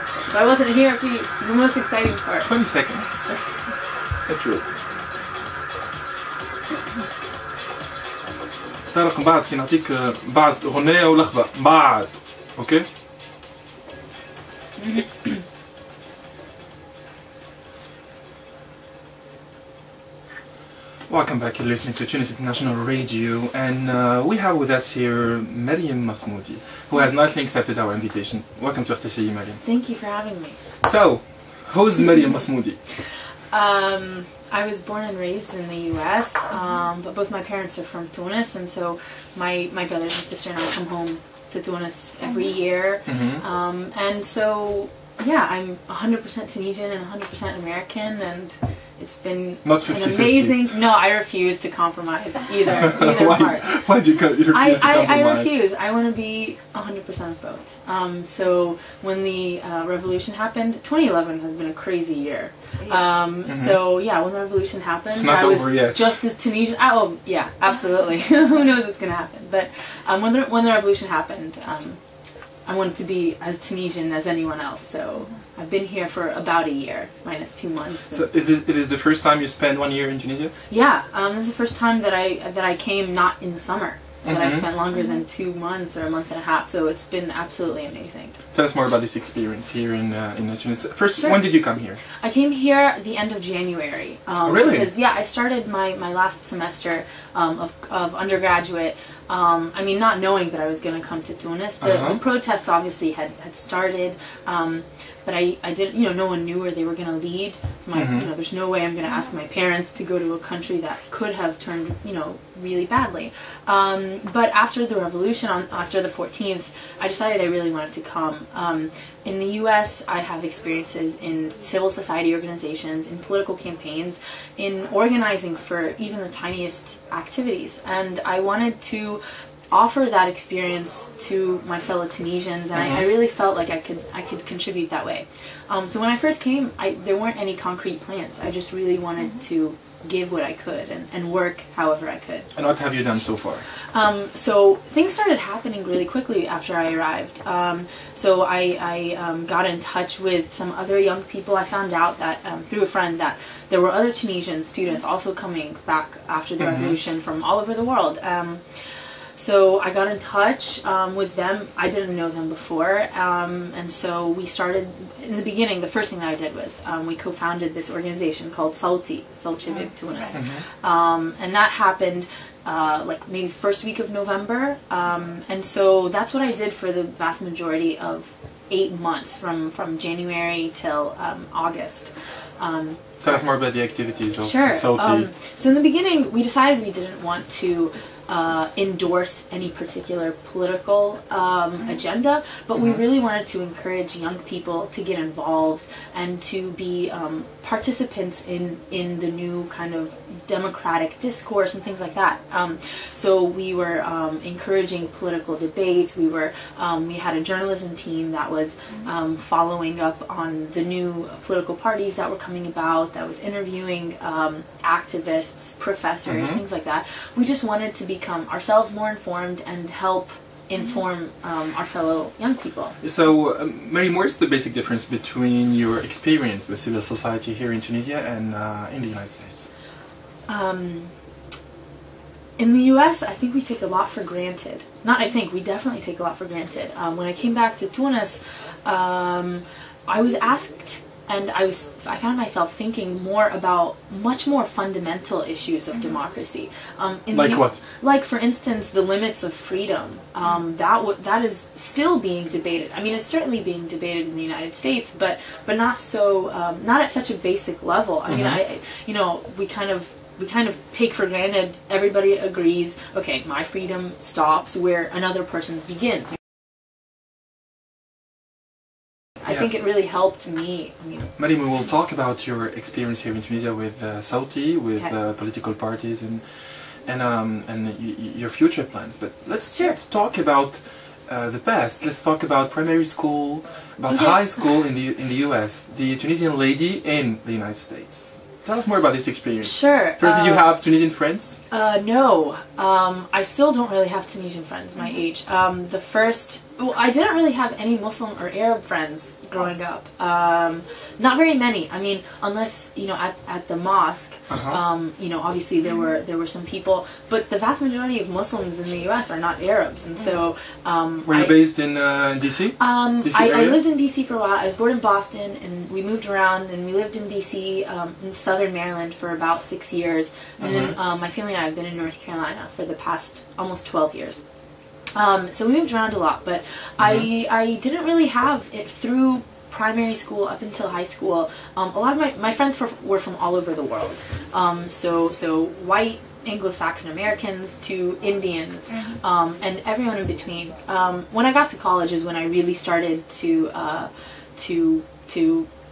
semester. So I wasn't here for the most exciting part. 20 seconds. That's true. تعرف بعد كي نعطيك بعد غنية ولخبة بعد اوكي Welcome back, you're listening to Tunis International Radio, and we have with us here Mariem Masmoudi, who has nicely accepted our invitation. Welcome to RTCI, Mariem. Thank you for having me. So, who's Mariem Masmoudi? I was born and raised in the US, but both my parents are from Tunis, and so my brothers and sister and I come home to Tunis every year. And so, yeah, I'm 100% Tunisian and 100% American, and it's been not 50, an amazing... 50. No, I refuse to compromise either part. Why'd you refuse to compromise? I refuse. I want to be 100% of both. So when the revolution happened, 2011 has been a crazy year. So yeah, when the revolution happened, I was just as Tunisian. Oh yeah, absolutely. Who knows what's going to happen? But when the revolution happened, I wanted to be as Tunisian as anyone else. So I've been here for about a year, minus 2 months. So it is the first time you spent 1 year in Tunisia? Yeah, this is the first time that I came not in the summer. That I spent longer than 2 months or a month and a half. So it's been absolutely amazing. Tell us more about this experience here in Tunis. First, when did you come here? I came here at the end of January. Really? Because yeah, I started my last semester of undergraduate. I mean, not knowing that I was going to come to Tunis. The protests obviously had started, but I didn't, no one knew where they were going to lead. So there's no way I'm going to ask my parents to go to a country that could have turned, really badly. But after the revolution, after the 14th, I decided I really wanted to come. In the US, I have experiences in civil society organizations, in political campaigns, in organizing for even the tiniest activities. And I wanted to offer that experience to my fellow Tunisians, and I really felt like I could contribute that way. So when I first came, there weren't any concrete plans. I just really wanted to give what I could and work however I could. And what have you done so far? So things started happening really quickly after I arrived. So I got in touch with some other young people. I found out that through a friend that there were other Tunisian students also coming back after the revolution from all over the world. So I got in touch with them. I didn't know them before, and so we started, in the beginning, the first thing that I did was we co-founded this organization called SAWTY, SAWTY Tunis. And that happened like maybe first week of November, and so that's what I did for the vast majority of 8 months, from January till August. Tell us more about the activities of Sure. SAWTY. So in the beginning, we decided we didn't want to endorse any particular political agenda, but we really wanted to encourage young people to get involved and to be participants in the new kind of democratic discourse and things like that. So we were encouraging political debates. We had a journalism team that was following up on the new political parties that were coming about, that was interviewing activists, professors, things like that. We just wanted to become ourselves more informed and help inform our fellow young people. So, Mariem, where's the basic difference between your experience with civil society here in Tunisia and in the United States? In the US, I think we take a lot for granted. Not I think, we definitely take a lot for granted. When I came back to Tunis, I was asked, and I found myself thinking more about much more fundamental issues of democracy. Like what? Like, for instance, the limits of freedom. That is still being debated. I mean, it's certainly being debated in the United States, but not so, not at such a basic level. I mean, we kind of take for granted. Everybody agrees. Okay, my freedom stops where another person's begins. I think it really helped me. Mariem, we will talk about your experience here in Tunisia with SAWTY, with political parties, and your future plans. But let's talk about the past. Let's talk about primary school, about high school in the US, the Tunisian lady in the United States. Tell us more about this experience. Sure. First, did you have Tunisian friends? No. I still don't really have Tunisian friends my age. I didn't really have any Muslim or Arab friends growing up. Not very many. I mean, unless, you know, at the mosque, you know, obviously there were some people, but the vast majority of Muslims in the U.S. are not Arabs, and so. Were you based in D.C.? I lived in D.C. for a while. I was born in Boston, and we moved around, and we lived in D.C. In Southern Maryland for about 6 years, and then my family and I have been in North Carolina for the past almost 12 years. So we moved around a lot, but I didn't really have it through primary school up until high school. A lot of my friends were from all over the world. So white Anglo-Saxon Americans to Indians, and everyone in between. When I got to college is when I really started to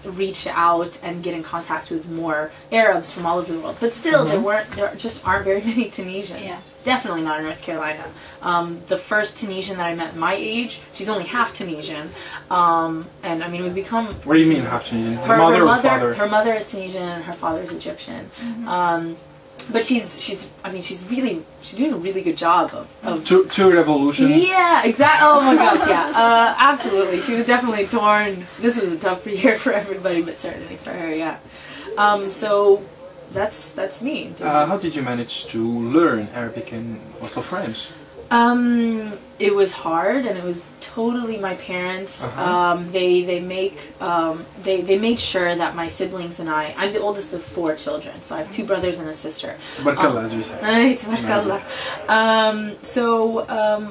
reach out and get in contact with more Arabs from all over the world. But still, there just aren't very many Tunisians. Yeah. Definitely not in North Carolina. The first Tunisian that I met my age, she's only half Tunisian. And I mean, we've become... What do you mean half Tunisian? Her mother or father? Her mother is Tunisian and her father is Egyptian. But she's doing a really good job of two revolutions. Yeah, exactly. Oh my gosh, yeah, absolutely. She was definitely torn. This was a tough year for everybody, but certainly for her, yeah. So that's me. How did you manage to learn Arabic and also French? It was hard, and it was totally my parents. They made sure that my siblings and I'm the oldest of 4 children, so I have 2 brothers and a sister. Tabarakallah, as you say. Tabarakallah. So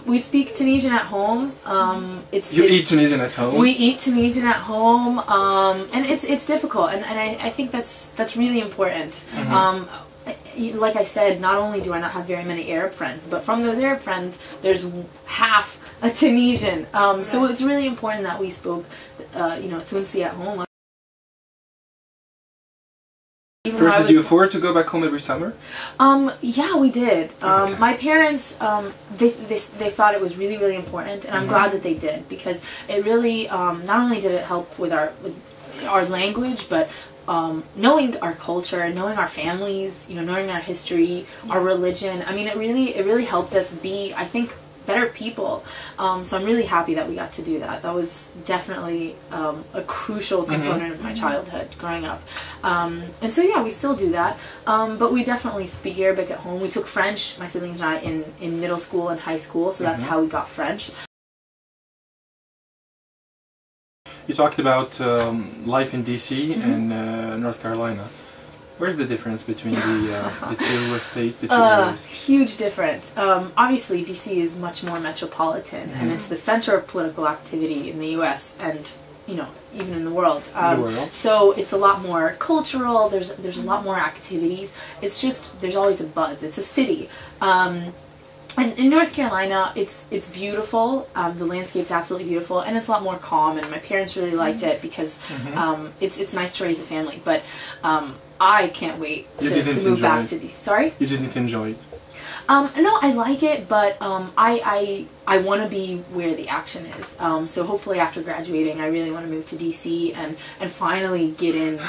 we speak Tunisian at home. You eat Tunisian at home? We eat Tunisian at home, and it's difficult, and I think that's really important. Like I said, not only do I not have very many Arab friends, but from those Arab friends, there's half a Tunisian. So it's really important that we spoke, you know, Tunisi at home. First, did you afford to go back home every summer? Yeah, we did. My parents, they thought it was really, really important, and I'm glad that they did, because it really, not only did it help with our language, but knowing our culture, knowing our families, you know, knowing our history, our religion. I mean, it really helped us be, I think, better people. So I'm really happy that we got to do that. That was definitely a crucial component of my childhood growing up. And so yeah, we still do that. But we definitely speak Arabic at home. We took French, my siblings and I, in middle school and high school. So that's how we got French. You talked about life in DC and North Carolina. Where's the difference between the 2 states, the 2 areas? Huge difference. Obviously, DC is much more metropolitan, and it's the center of political activity in the U.S. and, you know, even in the world. So it's a lot more cultural. There's a lot more activities. It's just there's always a buzz. It's a city. And in North Carolina, it's beautiful. The landscape's absolutely beautiful, and it's a lot more calm. And my parents really liked it because it's nice to raise a family. But I can't wait to move back to DC. Sorry? You didn't enjoy it? No, I like it, but I want to be where the action is. So hopefully after graduating, I really want to move to DC and finally get in.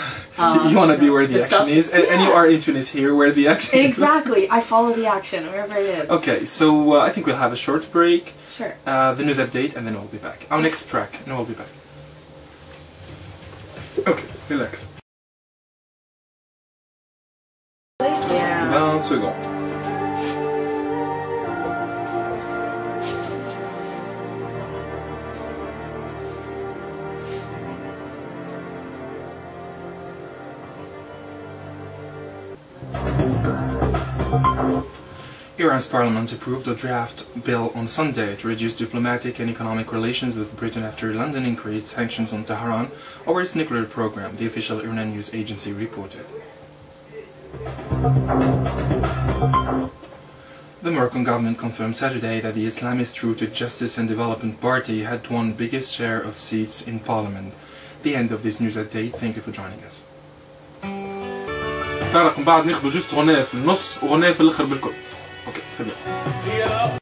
You want to be where the action is, and you are in Tunis here, where the action is. Exactly. I follow the action wherever it is. Okay, so I think we'll have a short break. Sure. The news update, and then we'll be back. Our next track, and we'll be back. Okay, relax. Yeah. 20 secondes. Iran's parliament approved a draft bill on Sunday to reduce diplomatic and economic relations with Britain after London increased sanctions on Tehran over its nuclear program, the official Iranian news agency reported. The Moroccan government confirmed Saturday that the Islamist-rooted Justice and Development Party had won biggest share of seats in parliament. The end of this news update. Thank you for joining us. طارق من بعد ناخذ جوست غناء في النص وغناء في الاخر بالكل. اوكي خلينا